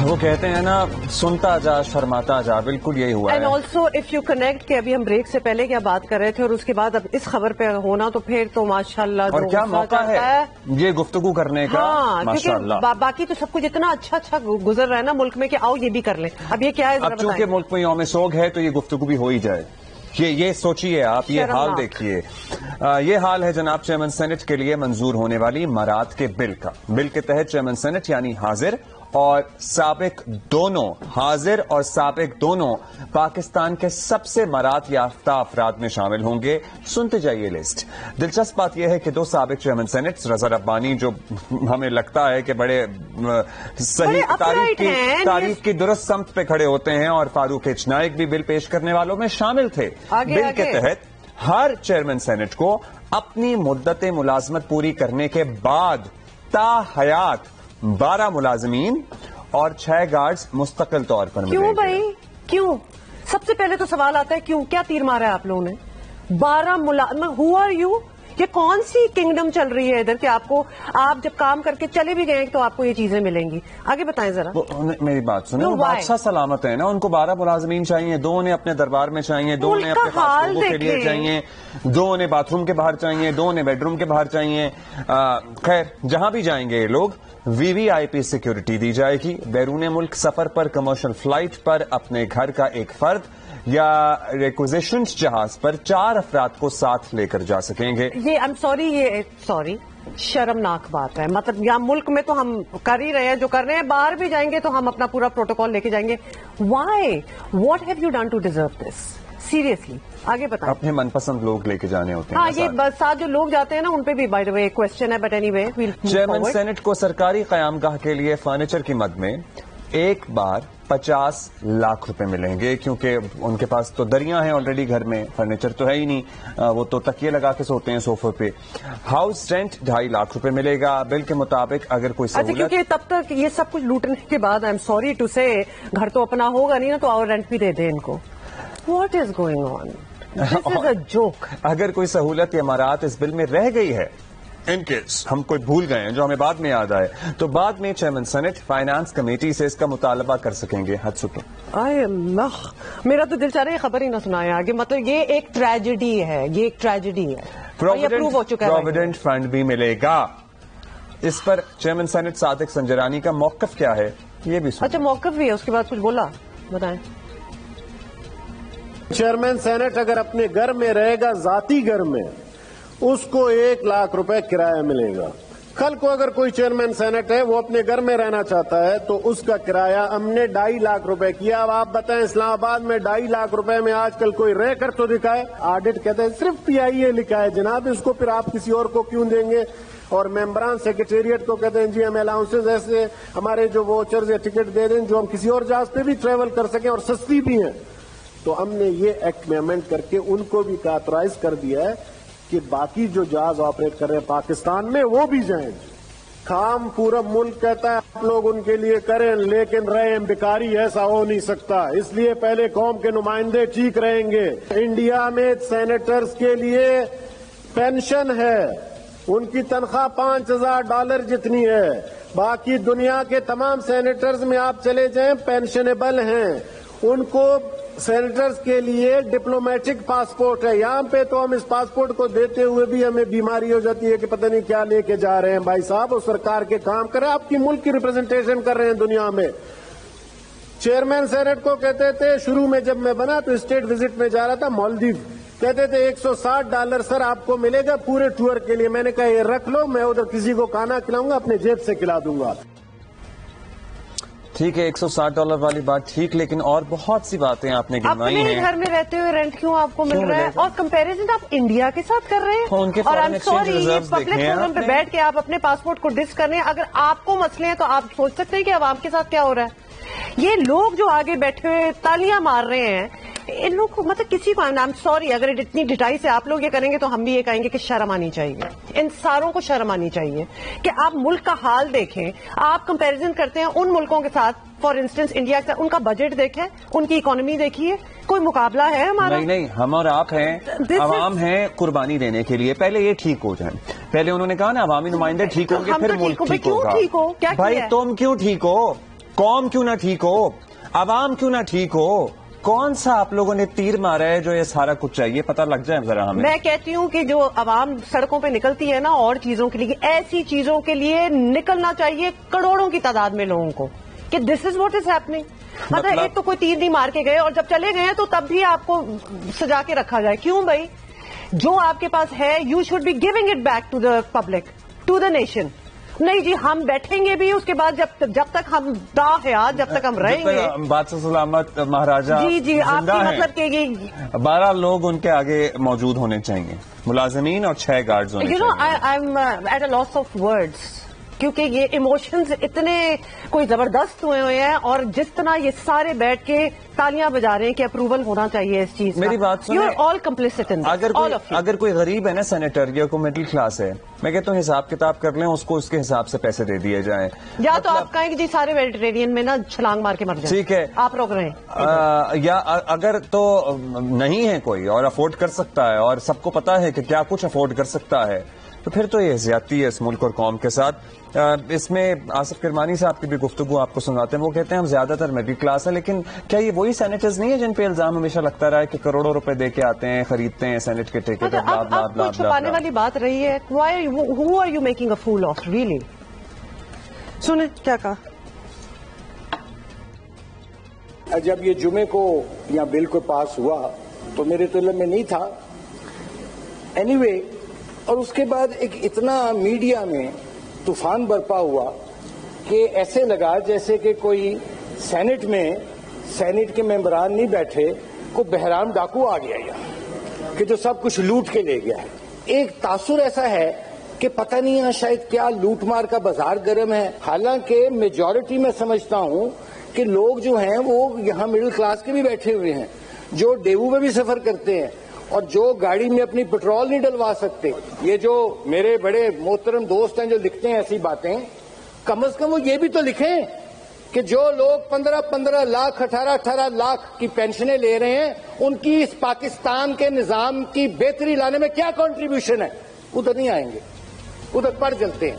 وہ کہتے ہیں نا سنتا جا شرماتا جا، بالکل یہی ہوا ہے. And also if you connect کہ ابھی ہم بریک سے پہلے کیا بات کر رہے تھے اور اس کے بعد اب اس خبر پہ ہونا تو پھر تو ماشاءاللہ اور کیا موقع ہے یہ گفتگو کرنے کا. کیونکہ باقی تو سب کچھ اتنا اچھا گزر رہا ہے نا ملک میں کہ آؤ یہ بھی کر لیں. اب یہ کیا ہے اب چونکہ ملک میں یوم سوگ ہے تو یہ گفتگو بھی ہو ہی جائے. یہ سوچئے آپ، یہ حال دیکھیے. یہ حال ہے جناب چیئرمین سینٹ کے لیے منظور ہونے والی امارات کے بل کا. بل کے تحت چیئرمین سینٹ یعنی حاضر اور سابق دونوں پاکستان کے سب سے مراد یافتہ افراد میں شامل ہوں گے. سنتے جائیے لسٹ. دلچسپ بات یہ ہے کہ دو سابق چیئرمین سینٹ رضا ربانی جو ہمیں لگتا ہے کہ بڑے صحیح تاریخ کی درست سمت پہ کھڑے ہوتے ہیں، اور فاروق ایچ نائک بھی بل پیش کرنے والوں میں شامل تھے. بل کے تحت ہر چیئرمین سینٹ کو اپنی مدت ملازمت پوری کرنے کے بعد تا حیات 12 ملازمین اور 6 گارڈز مستقل طور پر ملیں گے. کیوں بھائی کیوں؟ سب سے پہلے تو سوال آتا ہے کیوں؟ کیا تیر مارا ہے آپ لوگوں نے؟ 12 ملازمین. Who are you? یہ کون سی کنگڈم چل رہی ہے ادھر کہ آپ جب کام کر کے چلے بھی گئے تو آپ کو یہ چیزیں ملیں گی؟ آگے بتائیں ذرا. میری بات سنیں، وہ بادشاہ سلامت ہے نا، ان کو 12 ملازمین چاہیے. 2 انہیں اپنے دربار میں چاہیے، 2 انہیں اپنے پاس کے لیے چاہیے، 2 انہیں باتھ روم کے باہر چاہیے، 2 انہیں بیڈ روم کے باہر چاہیے. خیر جہاں بھی جائیں گے یہ لوگ وی وی آئی پی سیکیورٹی دی جائے گی. بیرون ملک سفر پر کمرشل فلائٹ پر اپنے گھر کا ایک فرد یا ریکوزیشن جہاز پر 4 افراد کو ساتھ لے کر جا سکیں گے. یہ سوری شرمناک بات ہے. مطلب یہاں ملک میں تو ہم کر ہی رہے ہیں جو کر رہے ہیں، باہر بھی جائیں گے تو ہم اپنا پورا پروٹوکول لے کے جائیں گے. Why? What have you done to deserve this? Seriously آگے بتائیں. اپنے من پسند لوگ لے کے جانے ہوتے ہیں. ہاں یہ ساتھ جو لوگ جاتے ہیں نا ان پہ بھی بائی دا وے کوسچن ہے، but any way. Chairman senate کو سرکاری قیام گاہ کے لیے فرنیچر کی مد میں ایک بار 50 لاکھ روپے ملیں گے، کیونکہ ان کے پاس تو دریا ہیں آلریڈی گھر میں، فرنیچر تو ہے ہی نہیں، وہ تو تکیے لگا کے سوتے ہیں صوفے پہ. ہاؤس رینٹ 2.5 لاکھ روپے ملے گا. بل کے مطابق اگر کوئی سہولت، کیونکہ تب تک یہ سب کچھ لوٹنے کے بعد آئی ایم سوری ٹو سے گھر تو اپنا ہوگا نہیں نا، تو اور رینٹ بھی دے دیں ان کو. What is going on? This is a joke. اگر کوئی سہولت امارات اس بل میں رہ گئی ہے، ان کیس ہم کوئی بھول گئے ہیں جو ہمیں بعد میں یاد آئے، تو بعد میں چیئرمین سینٹ فائنانس کمیٹی سے اس کا مطالبہ کر سکیں گے. حد سکے میرا تو دل چاہ رہا ہے خبر ہی نہ سنائے آگے. مطلب یہ ایک ٹریجڈی ہے، یہ ایک ٹریجڈی ہے. پروویڈنٹ فنڈ بھی ملے گا. اس پر چیئرمین سینٹ صادق سنجرانی کا موقف کیا ہے یہ بھی سنیں. اچھا موقف بھی ہے، اس کے بعد کچھ بولا؟ بتائیں. چیئرمین سینٹ اگر اپنے گھر میں رہے گا، ذاتی گھر میں، اس کو 1 لاکھ روپے کرایہ ملے گا. کل کو اگر کوئی چیئرمین سینٹ ہے وہ اپنے گھر میں رہنا چاہتا ہے تو اس کا کرایہ ہم نے 2.5 لاکھ روپے کیا. اب آپ بتائیں اسلام آباد میں 2.5 لاکھ روپے میں آج کل کوئی رہ کر تو دکھائے. آڈٹ کہتے ہیں صرف PIA لکھا ہے جناب، اس کو پھر آپ کسی اور کو کیوں دیں گے؟ اور ممبران سیکریٹریٹ کو کہتے ہیں جی ہم الاؤنسز ایسے ہمارے جو ووچرز یا ٹکٹ دے دیں جو ہم کسی اور جہاز پہ بھی ٹریول کر سکیں اور سستی بھی ہیں. تو ہم نے یہ ایکٹ میں امینڈ کر کے ان کو بھی آتھرائز کر دیا ہے کہ باقی جو جہاز آپریٹ کر رہے ہیں پاکستان میں وہ بھی جائیں. کام پورا ملک کہتا ہے آپ لوگ ان کے لیے کریں، لیکن رہیں بیکاری ایسا ہو نہیں سکتا. اس لیے پہلے قوم کے نمائندے ٹھیک رہیں گے. انڈیا میں سینیٹرز کے لیے پینشن ہے، ان کی تنخواہ $5000 جتنی ہے. باقی دنیا کے تمام سینیٹرز میں آپ چلے جائیں پینشنیبل ہیں. ان کو سینیٹرز کے لیے ڈپلومیٹک پاسپورٹ ہے. یہاں پہ تو ہم اس پاسپورٹ کو دیتے ہوئے بھی ہمیں بیماری ہو جاتی ہے کہ پتہ نہیں کیا لے کے جا رہے ہیں. بھائی صاحب وہ سرکار کے کام کریں، آپ کی ملک کی ریپرزنٹیشن کر رہے ہیں دنیا میں. چیئرمین سینٹ کو کہتے تھے شروع میں جب میں بنا تو اسٹیٹ وزٹ میں جا رہا تھا مالدیو، کہتے تھے $160 سر آپ کو ملے گا پورے ٹور کے لیے. میں نے کہا یہ رکھ لو، میں ادھر کسی کو کھانا کھلاؤں گا اپنے جیب سے کھلا دوں گا. ٹھیک ہے $160 والی بات ٹھیک، لیکن اور بہت سی باتیں آپ نے گنوائی ہیں. اپنے گھر میں رہتے ہوئے رینٹ کیوں آپ کو مل رہا ہے؟ اور کمپیریزن آپ انڈیا کے ساتھ کر رہے ہیں. اور آئی ایم سوری یہ پبلک فورم پہ بیٹھ کے آپ اپنے پاسپورٹ کو ڈس کر رہے ہیں. اگر آپ کو مسئلے ہیں تو آپ سوچ سکتے ہیں کہ عوام کے ساتھ کیا ہو رہا ہے. یہ لوگ جو آگے بیٹھے ہوئے تالیاں مار رہے ہیں، ان لوگ کو مطلب کسی کو آئی ایم سوری اگر اتنی ڈٹائی سے آپ لوگ یہ کریں گے تو ہم بھی یہ کہیں گے کہ شرم آنی چاہیے. ان ساروں کو شرم آنی چاہیے کہ آپ ملک کا حال دیکھیں. آپ کمپیریزن کرتے ہیں ان ملکوں کے ساتھ، فار انسٹنس انڈیا کے ساتھ. ان کا بجٹ دیکھیں، ان کی اکانومی دیکھیے، کوئی مقابلہ ہے ہمارا؟ نہیں، ہم اور آپ ہیں، عوام ہیں قربانی دینے کے لیے. پہلے یہ ٹھیک ہو جائیں. پہلے انہوں نے کہا نا عوامی نمائندے ٹھیک ہوں گے پھر ملک ٹھیک ہوگا. بھائی تم کیوں ٹھیک ہو؟ قوم کیوں نہ ٹھیک ہو, عوام کیوں نہ ٹھیک ہو, کون سا آپ لوگوں نے تیر مارا ہے جو یہ سارا کچھ چاہیے پتہ لگ جائے ذرا ہمیں. میں کہتی ہوں کہ جو عوام سڑکوں پہ نکلتی ہے نا اور چیزوں کے لیے, ایسی چیزوں کے لیے نکلنا چاہیے کروڑوں کی تعداد میں لوگوں کو, کہ دس از واٹ از ہیپننگ. مطلب ایک تو کوئی تیر نہیں مار کے گئے اور جب چلے گئے تو تب بھی آپ کو سجا کے رکھا جائے. کیوں بھائی, جو آپ کے پاس ہے you should be giving it back to the public, to the nation. نہیں جی ہم بیٹھیں گے بھی اس کے بعد جب تک ہم حیات جب تک ہم رہیں گے. بادشاہ سلامت مہاراجہ جی آپ کی مطلب کہ یہ 12 لوگ ان کے آگے موجود ہونے چاہیے, ملازمین اور 6 گارڈز ہونے چاہیے. I am at a loss of words, کیونکہ یہ ایموشنز اتنے کوئی زبردست ہوئے ہیں, اور جس طرح یہ سارے بیٹھ کے تالیاں بجا رہے ہیں کہ اپروول ہونا چاہیے اس چیز. میری بات سنیں, آل کمپلیسٹ ان دس. اگر کوئی غریب ہے نا سینیٹر, یا کوئی مڈل کلاس ہے, میں کہتا ہوں حساب کتاب کر لیں, اس کو اس کے حساب سے پیسے دے دیے جائیں. یا تو آپ کہیں کہ جی سارے میڈیٹرینین میں نا چھلانگ مار کے مر جائیں, ٹھیک ہے, آپ روک رہے ہیں. یا اگر تو نہیں ہے کوئی اور افورڈ کر سکتا ہے, اور سب کو پتا ہے کہ کیا کچھ افورڈ کر سکتا ہے, تو پھر تو یہ زیادتی ہے اس ملک اور قوم کے ساتھ. اس میں آصف کرمانی صاحب کی بھی گفتگو آپ کو سناتے ہیں, وہ کہتے ہیں ہم زیادہ تر مڈل کلاس ہیں, لیکن کیا یہ وہی سینیٹرز نہیں ہیں جن پہ الزام ہمیشہ لگتا رہا ہے کہ کروڑوں روپے دے کے آتے ہیں, خریدتے ہیں سینیٹ کے ٹکٹ, اب چھپانے والی بات رہی ہے. who are you making a fool of really? سنیں کیا کہا. جب یہ جمعے کو یا بل کو پاس ہوا تو میرے تو علم میں نہیں تھا. اینی وے, اور اس کے بعد ایک اتنا میڈیا میں طوفان برپا ہوا کہ ایسے لگا جیسے کہ کوئی سینٹ میں سینٹ کے ممبران نہیں بیٹھے, کوئی بحرام ڈاکو آ گیا یہاں کہ جو سب کچھ لوٹ کے لے گیا ہے. ایک تاثر ایسا ہے کہ پتہ نہیں ہے شاید کیا لوٹ مار کا بازار گرم ہے. حالانکہ میجورٹی میں سمجھتا ہوں کہ لوگ جو ہیں وہ یہاں مڈل کلاس کے بھی بیٹھے ہوئے ہیں, جو ڈیوو میں بھی سفر کرتے ہیں, اور جو گاڑی میں اپنی پیٹرول نہیں ڈلوا سکتے. یہ جو میرے بڑے محترم دوست ہیں جو لکھتے ہیں ایسی باتیں, کم از کم وہ یہ بھی تو لکھیں کہ جو لوگ 15 لاکھ 18 لاکھ کی پینشنیں لے رہے ہیں, ان کی اس پاکستان کے نظام کی بہتری لانے میں کیا کنٹریبیوشن ہے. ادھر نہیں آئیں گے, ادھر پڑ چلتے ہیں.